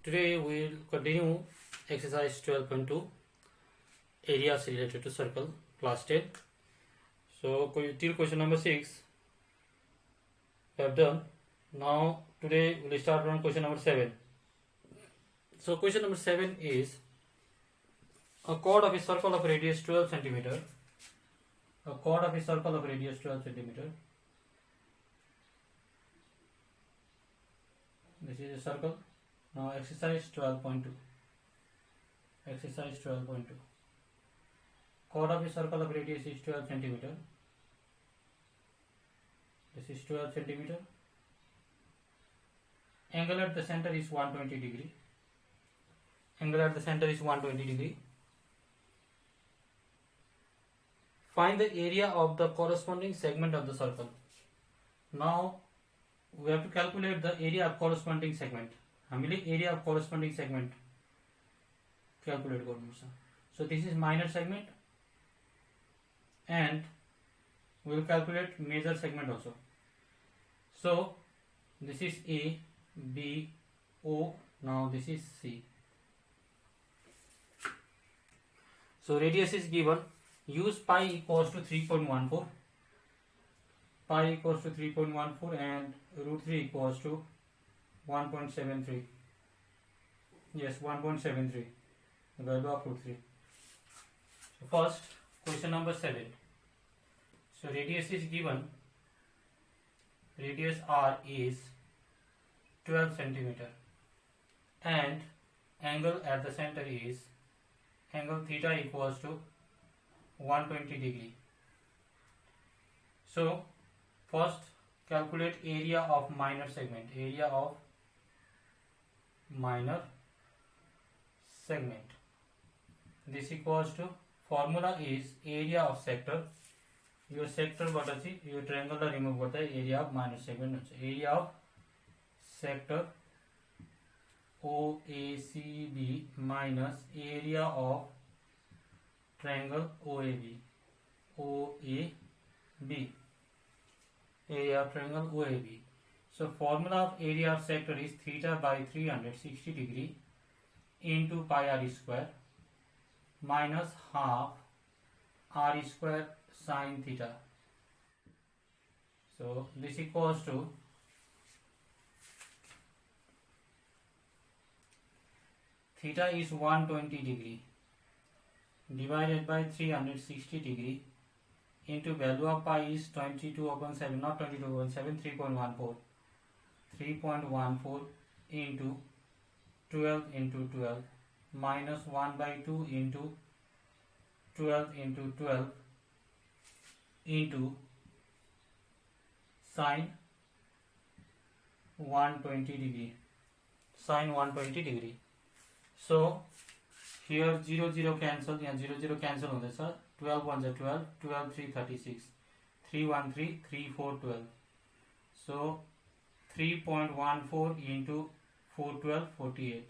Today we will continue exercise 12.2 areas related to circle class 10. So till question number 6 we have done. Now today we will start from question number 7. So question number 7 is a chord of a circle of radius 12 centimeter. A chord of a circle of radius 12 centimeter. This is a circle. Now exercise 12.2. Exercise 12.2. Chord of a circle of radius is 12 centimeter. This is 12 centimeter. Angle at the center is 120 degree. Angle at the center is 120 degree. Find the area of the corresponding segment of the circle. Now we have to calculate the area of corresponding segment. हामीले area of corresponding segment calculate गर्नुपर्छ. So this is minor segment and we will calculate major segment also. So this is A, B, O. Now this is C. So radius is given. Use pi equals to 3.14. Pi equals to 3.14 and root 3 equals to 1.73. Yes, 1.73. The value of root 3. So first, question number 7. So radius is given. Radius R is 12 centimeter and angle at the center is angle theta equals to 120 degree. So first calculate area of minor segment. Area of minor segment. This equals to formula is area of sector. Your sector बाट चाहिँ यो triangle लाई remove गर्दा area of minor segment हुन्छ. Area of sector OACB minus area of triangle OAB. OAB. Area of triangle OAB. So formula of area of sector is theta by 360 degree into pi r square minus half r square sin theta. So this equals to theta is 120 degree divided by 360 degree into value of pi is 22/7, not 22/7, 3.14. 3.14 into 12 into 12 minus 1/2 into 12 into 12 into sin 120 degree. Sin 120 degree. So here 0 0 cancel, यहाँ 0 0 cancel हुँदैछ. 12 1 is 12, 12 3 36, 3 1 3, 3 4 12. So 3.14 into 412 48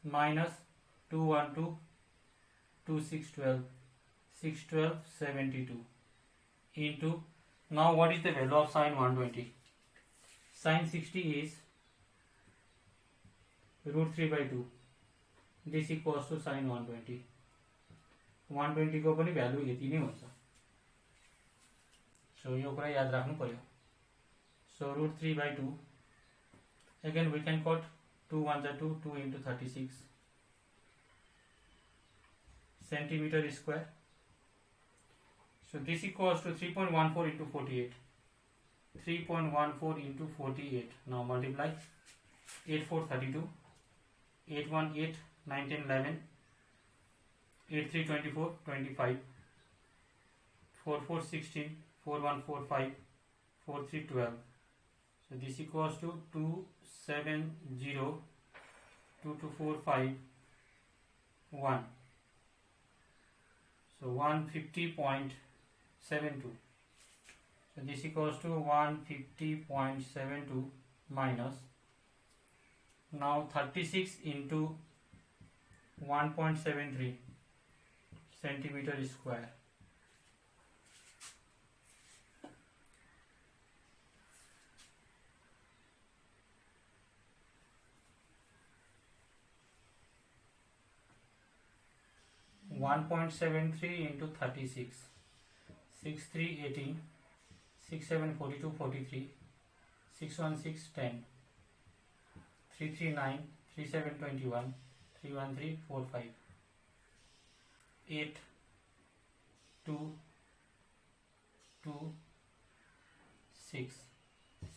minus 212 2612 612 72 into, now what is the value of sin 120? Sin 60 is root 3 by 2. This equals to sin 120. 120 को पनि value यति नै हुन्छ. So यो कुरा याद राख्नु पर्यो. So root 3 by 2. Again we can cut 2 1 is 2, 2 into 36 centimeter square. So this equals to 3.14 into 48. 3.14 into 48. Now multiply. 8 4 32. 8 1 8, 9 10 11. 8 3 24 25. 4 4 16. 4 1 4 5. 4 3 12. So this equals to 270 2245 1. So 150.72. So this equals to 150.72 minus, now 36 into 1.73 centimeter square. 1.73 into 36, 6 3 18, 6 7 42 43, 6 1 6 10, 3 3 9, 3 7 21, 3 1 3 4 5, 8 2 2 6,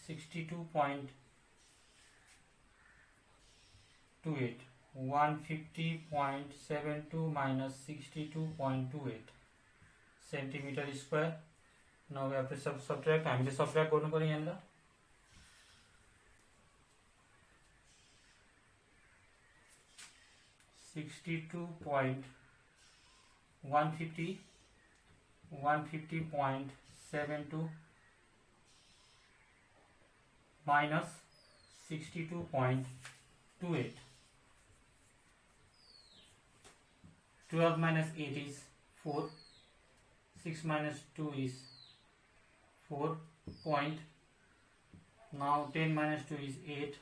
62.28, 150.72 minus 62.28 centimeter square. Now we have to subtract. हामीले subtract गर्नु पर्यो यहाँनिर. $150.72 minus 62.28. 12 minus 8 is 4. 6 minus 2 is 4 point. Now 10 minus 2 is 8.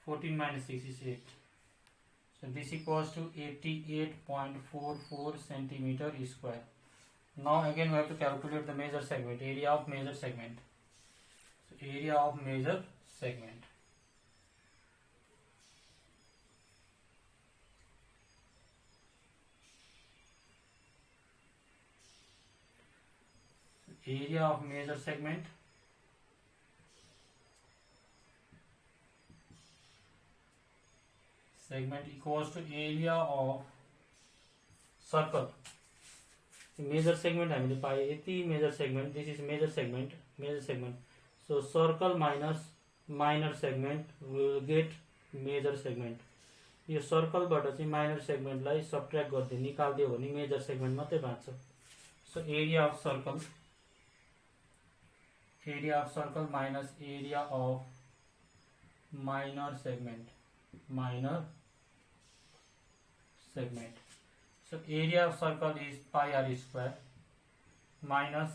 14 minus 6 is 8. So this equals to 88.44 centimeter square. Now again we have to calculate the major segment, area of major segment. So area of major segment. Area of major segment equals to area of circle. Major segment हामीले पाए यति major segment. This is major segment. So circle minus minor segment will get major segment. Yo circle बाट चाहिँ minor segment लाई subtract गर्दै निकाल्दियो भने major segment मात्रै बाँच्छ. So area of circle minus area of minor segment. So area of circle is pi r square minus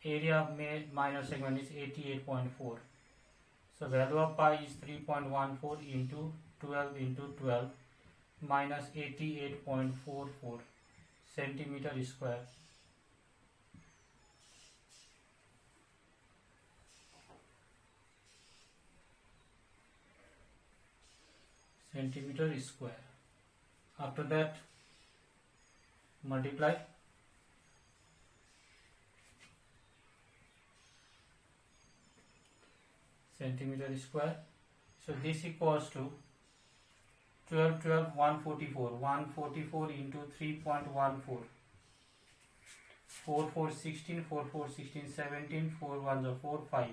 area of minor segment is 88.4. So value of pi is 3.14 into 12 into 12 minus 88.44 centimeter square. Centimeter square. After that multiply centimeter square. So this equals to 12 12 144 into 3.14 4 4 16 4 4 16 17 4 1 4 5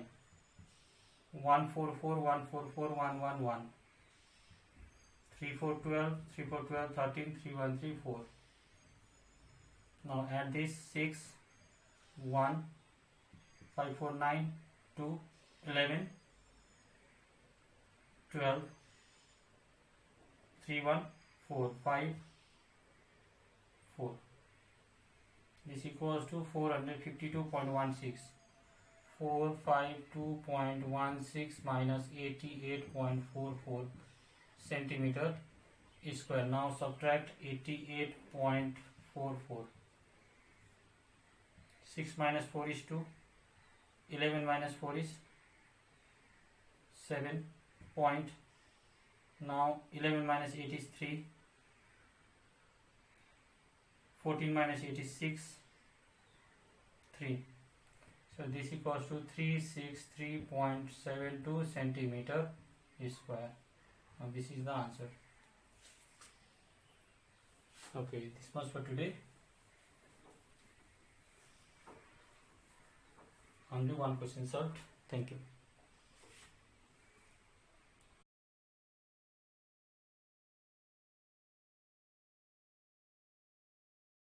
144 144 111 3 4 12 3 4 12 13 3 1 3 4. Now add this 6 1 5 4 9 2 11 12 3 1 4 5 4. This equals to 452.16. 452.16 minus 88.44 centimeter square. Now subtract 88.44. 6 minus 4 is 2. 11 minus 4 is 7 point. Now 11 minus 8 is 3. 14 minus 8 is 6. 3. So this equals to 363.72 centimeter square. Now this is the answer. Okay, this much for today. Only one question solved. Thank you.